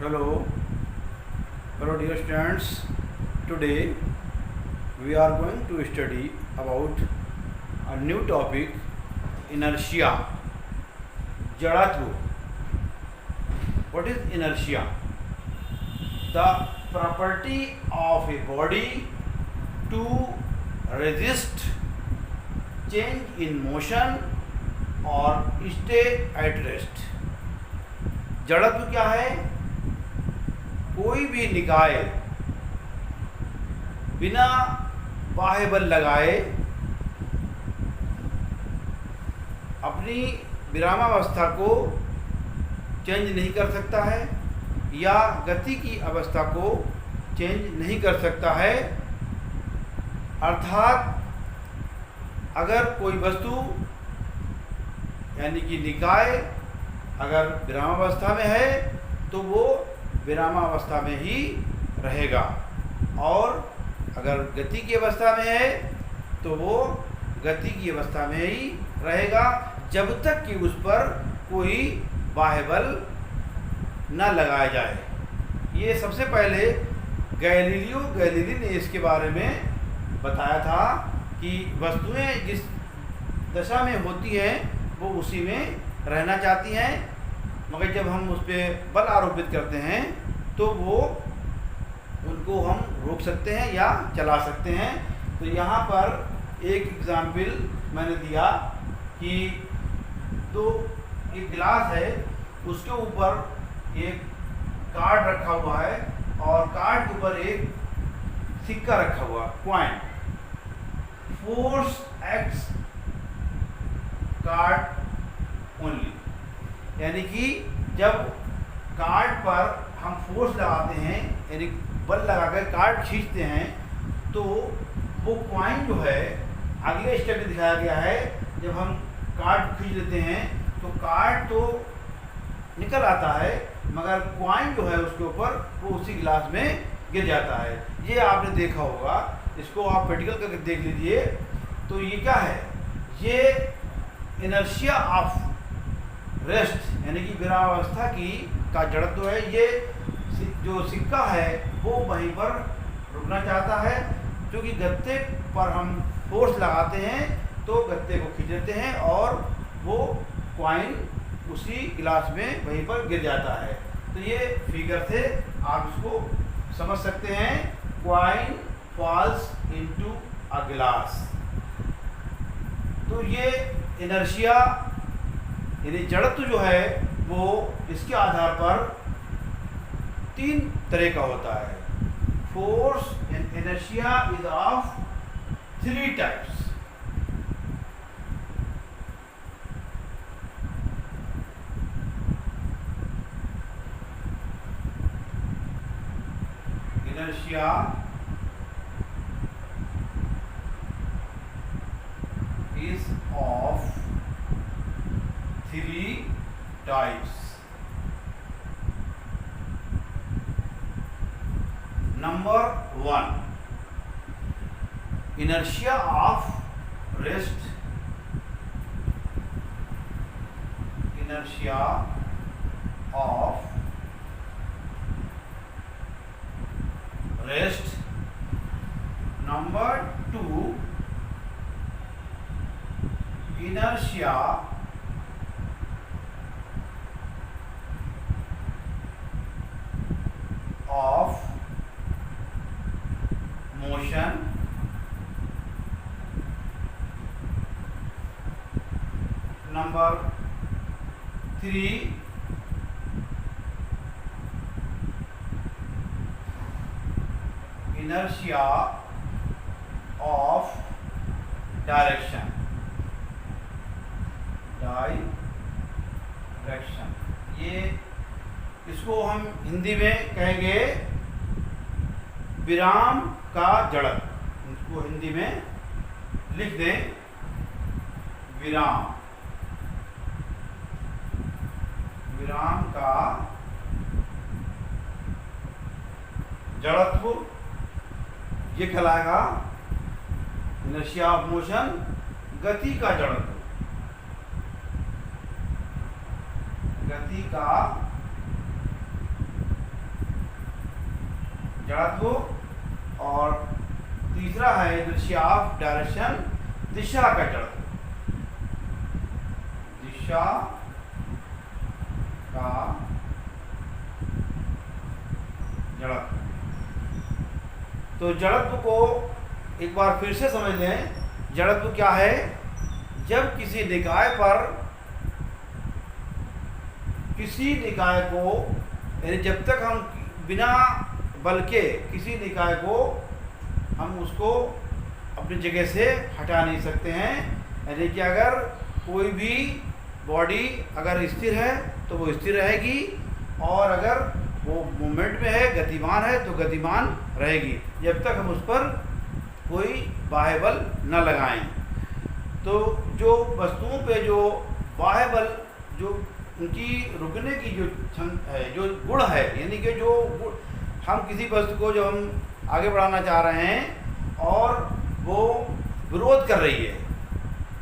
Hello, hello dear students. Today we are going to study about a new topic, inertia. Jadatva. What is inertia? The property of a body to resist change in motion or stay at rest. जड़त्व क्या है? कोई भी निकाय बिना बाह्य बल लगाए अपनी विरामावस्था को चेंज नहीं कर सकता है या गति की अवस्था को चेंज नहीं कर सकता है। अर्थात अगर कोई वस्तु यानी कि निकाय अगर विरामावस्था में है तो वो विरामावस्था में ही रहेगा और अगर गति की अवस्था में है तो वो गति की अवस्था में ही रहेगा जब तक कि उस पर कोई बाह्य बल न लगाया जाए। ये सबसे पहले गैलीलियो गैलीली ने इसके बारे में बताया था कि वस्तुएं जिस दशा में होती हैं वो उसी में रहना चाहती हैं, मगर जब हम उस पर बल आरोपित करते हैं तो वो उनको हम रोक सकते हैं या चला सकते हैं। तो यहाँ पर एक एग्जाम्पल मैंने दिया कि एक गिलास है, उसके ऊपर एक कार्ड रखा हुआ है और कार्ड के ऊपर एक सिक्का रखा हुआ coin. Force x card only, यानी कि जब कार्ड पर हम फोर्स लगाते हैं यानी बल लगाकर कार्ड खींचते हैं तो वो कॉइन जो है अगले स्टेप में दिखाया गया है। जब हम कार्ड खींच लेते हैं तो कार्ड तो निकल आता है मगर कॉइन जो है उसके ऊपर वो उसी गिलास में गिर जाता है। ये आपने देखा होगा, इसको आप प्रैक्टिकल करके देख लीजिए। तो ये क्या है? ये इनर्शिया ऑफ रेस्ट यानी कि विरामावस्था की का जड़त्व है। ये जो सिक्का है वो वहीं पर रुकना चाहता है, क्योंकि गत्ते पर हम फोर्स लगाते हैं तो गत्ते को खींच लेते हैं और वो कॉइन उसी गिलास में वहीं पर गिर जाता है। तो ये फिगर से आप इसको समझ सकते हैं। कॉइन फॉल्स इनटू अ गिलास। तो ये इनर्शिया यानी जड़त्व जो है वो इसके आधार पर तीन तरह का होता है। Force and inertia is of three types. Inertia is of three types. Number one, inertia of rest. Inertia of rest. Number two, inertia of motion. Number three, inertia of direction. Direction. ये इसको हम हिंदी में कहेंगे विराम का जड़त्व। इसको हिंदी में लिख दें विराम। विराम का जड़त्व ये कहलाएगा इनर्शिया ऑफ मोशन, गति का जड़त्व। गति का जड़त्व, और तीसरा है इनर्शिया ऑफ डायरेक्शन, दिशा का जड़त्व, दिशा का जड़त्व। तो जड़त्व को एक बार फिर से समझ लें। जड़त्व क्या है? जब किसी निकाय पर, किसी निकाय को, यानी जब तक हम बिना बल के किसी निकाय को हम उसको अपनी जगह से हटा नहीं सकते हैं। यानी कि अगर कोई भी बॉडी अगर स्थिर है तो वो स्थिर रहेगी, और अगर वो मूवमेंट में है, गतिमान है, तो गतिमान रहेगी, जब तक हम उस पर कोई बाह्य बल न लगाएं। तो जो वस्तुओं पे जो बाह्य बल, जो उनकी रुकने की जो है, जो गुण है, यानी कि जो हम किसी वस्तु को जो हम आगे बढ़ाना चाह रहे हैं और वो विरोध कर रही है,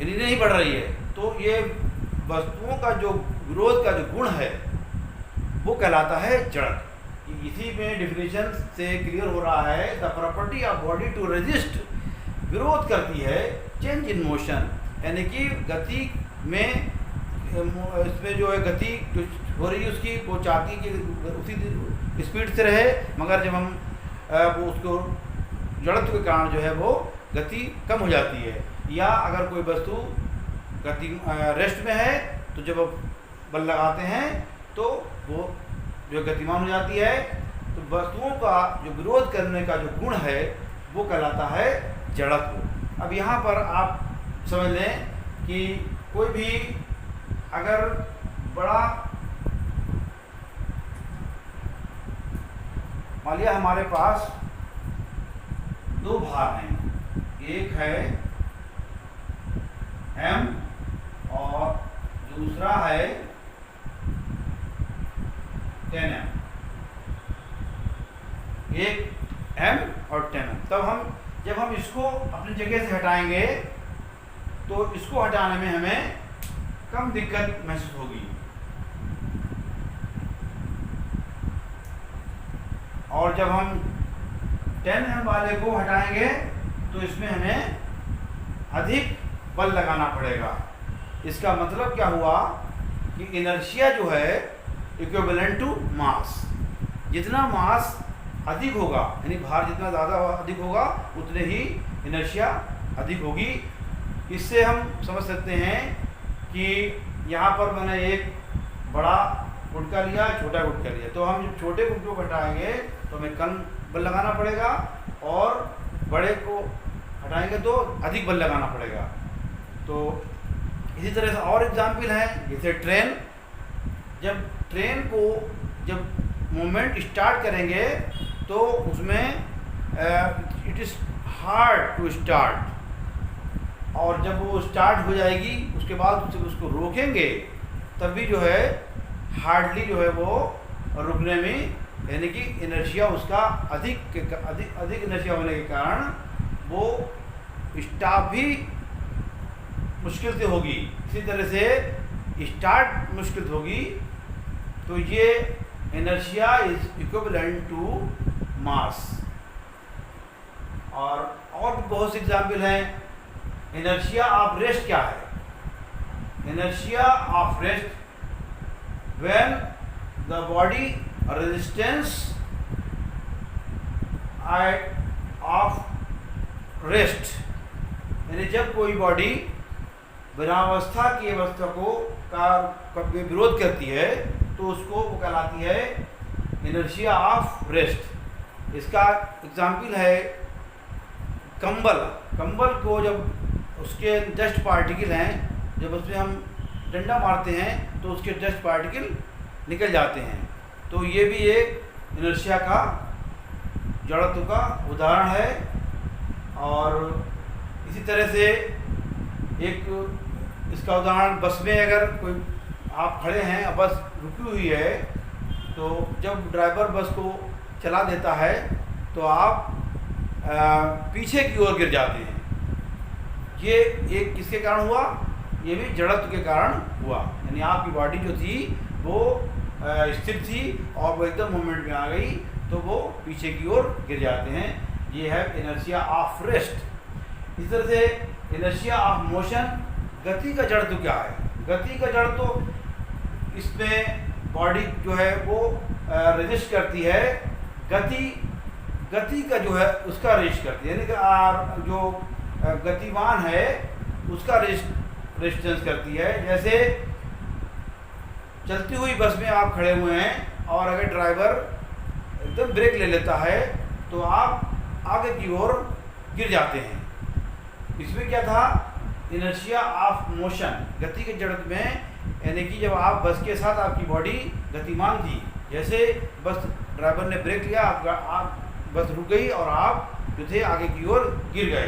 यानी नहीं बढ़ रही है, तो ये वस्तुओं का जो विरोध का जो गुण है वो कहलाता है जड़त्व। इसी में डिफिनेशन से क्लियर हो रहा है, the property of body to resist, विरोध करती है चेंज इन मोशन, यानी कि गति में, इसमें जो है गति जो हो रही है उसकी, वो चाहती है कि उसी स्पीड से रहे, मगर जब हम वो उसको जड़त्व के कारण जो है वो गति कम हो जाती है। या अगर कोई वस्तु गति रेस्ट में है तो जब बल लगाते हैं तो वो जो गतिमान हो जाती है। तो वस्तुओं का जो विरोध करने का जो गुण है वो कहलाता है जड़त्व। अब यहाँ पर आप समझ लें कि कोई भी अगर बड़ा, मान लिया हमारे पास दो भार हैं, एक है m और दूसरा है 10m, एक m और 10m। तब जब हम इसको अपनी जगह से हटाएंगे तो इसको हटाने में हमें कम दिक्कत महसूस होगी, और जब हम 10m वाले को हटाएंगे तो इसमें हमें अधिक बल लगाना पड़ेगा। इसका मतलब क्या हुआ कि इनर्शिया जो है इक्विवेलेंट टू मास, जितना मास अधिक होगा, यानी भार जितना ज़्यादा अधिक होगा उतने ही इनर्शिया अधिक होगी। इससे हम समझ सकते हैं कि यहाँ पर मैंने एक बड़ा गुटका लिया, छोटा गुटका लिया, तो हम जब छोटे गुटकों को हटाएंगे तो हमें कम बल लगाना पड़ेगा, और बड़े को हटाएंगे तो अधिक बल लगाना पड़ेगा। तो इसी तरह से और एग्जाम्पल है, जैसे ट्रेन, जब ट्रेन को जब मूवमेंट स्टार्ट करेंगे तो उसमें it is hard to start, और जब वो स्टार्ट हो जाएगी उसके बाद उसको रोकेंगे तब भी जो है हार्डली जो है वो रुकने में, यानी कि इनर्शिया उसका अधिक इनर्शिया होने के कारण वो स्टॉप भी मुश्किल से होगी। इसी तरह से स्टार्ट मुश्किल होगी। तो ये inertia is equivalent to mass. और भी बहुत से एग्जाम्पल हैं। इनर्शिया ऑफ रेस्ट क्या है? Inertia of rest when the body resistance of rest, यानी जब कोई बॉडी विरामावस्था की अवस्था को का विरोध करती है तो उसको वो कहलाती है इनर्शिया ऑफ रेस्ट। इसका एग्जाम्पल है कंबल। कंबल को जब उसके डस्ट पार्टिकल हैं, जब उसमें हम डंडा मारते हैं तो उसके डस्ट पार्टिकल निकल जाते हैं, तो ये भी एक इनर्शिया का जड़त्व का उदाहरण है। और इसी तरह से एक इसका उदाहरण, बस में अगर कोई आप खड़े हैं और बस रुकी हुई है, तो जब ड्राइवर बस को चला देता है तो आप पीछे की ओर गिर जाते हैं। ये एक किसके कारण हुआ? ये भी जड़त्व के कारण हुआ, यानी आपकी बॉडी जो थी वो स्थिर थी और वो एकदम मूवमेंट में आ गई, तो वो पीछे की ओर गिर जाते हैं। ये है इनर्शिया ऑफ रेस्ट। इस तरह से इनर्शिया ऑफ मोशन, गति का जड़ तो क्या है? गति का जड़ तो इसमें बॉडी जो है वो रेजिस्ट करती है, गति का जो है उसका रेजिस्ट करती है, यानी कि जो गतिमान है उसका रेजिस्टेंस करती है। जैसे चलती हुई बस में आप खड़े हुए हैं और अगर ड्राइवर एकदम ब्रेक ले लेता है तो आप आगे की ओर गिर जाते हैं। इसमें क्या था? इनर्शिया ऑफ मोशन, गति के जड़ में, यानी कि जब आप बस के साथ आपकी बॉडी गतिमान थी, जैसे बस ड्राइवर ने ब्रेक लिया, आप बस रुक गई और आप जो थे आगे की ओर गिर गए,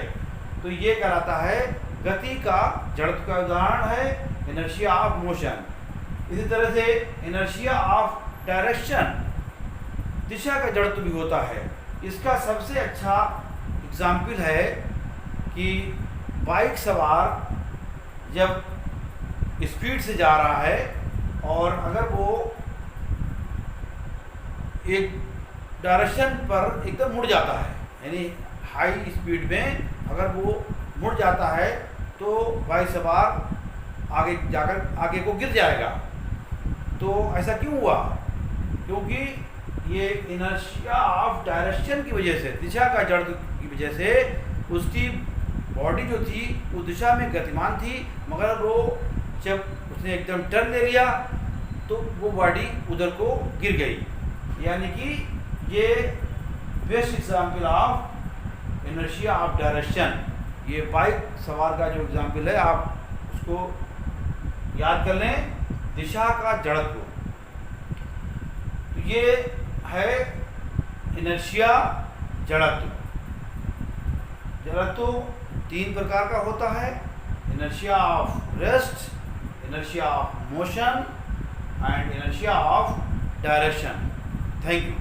तो ये कहलाता है गति का जड़त्व का उदाहरण है इनर्शिया ऑफ मोशन। इसी तरह से इनर्शिया ऑफ डायरेक्शन, दिशा का जड़त्व भी होता है। इसका सबसे अच्छा एग्जाम्पल है कि बाइक सवार जब स्पीड से जा रहा है और अगर वो एक डायरेक्शन पर एकदम मुड़ जाता है, यानी हाई स्पीड में अगर वो मुड़ जाता है तो बाइक सवार आगे जाकर आगे को गिर जाएगा। तो ऐसा क्यों हुआ? क्योंकि ये इनर्शिया ऑफ डायरेक्शन की वजह से, दिशा का जड़ की वजह से उसकी बॉडी जो थी उस दिशा में गतिमान थी, मगर वो जब उसने एकदम टर्न ले लिया तो वो बॉडी उधर को गिर गई। यानी कि ये best example of inertia of direction. ये बाइक सवार का जो एग्जाम्पल है आप उसको याद कर लें, दिशा का जड़त्व। तो ये है इनर्शिया जड़त्व। जड़त्व 3 प्रकार का होता है: inertia of rest, inertia of motion and inertia of direction. Thank you.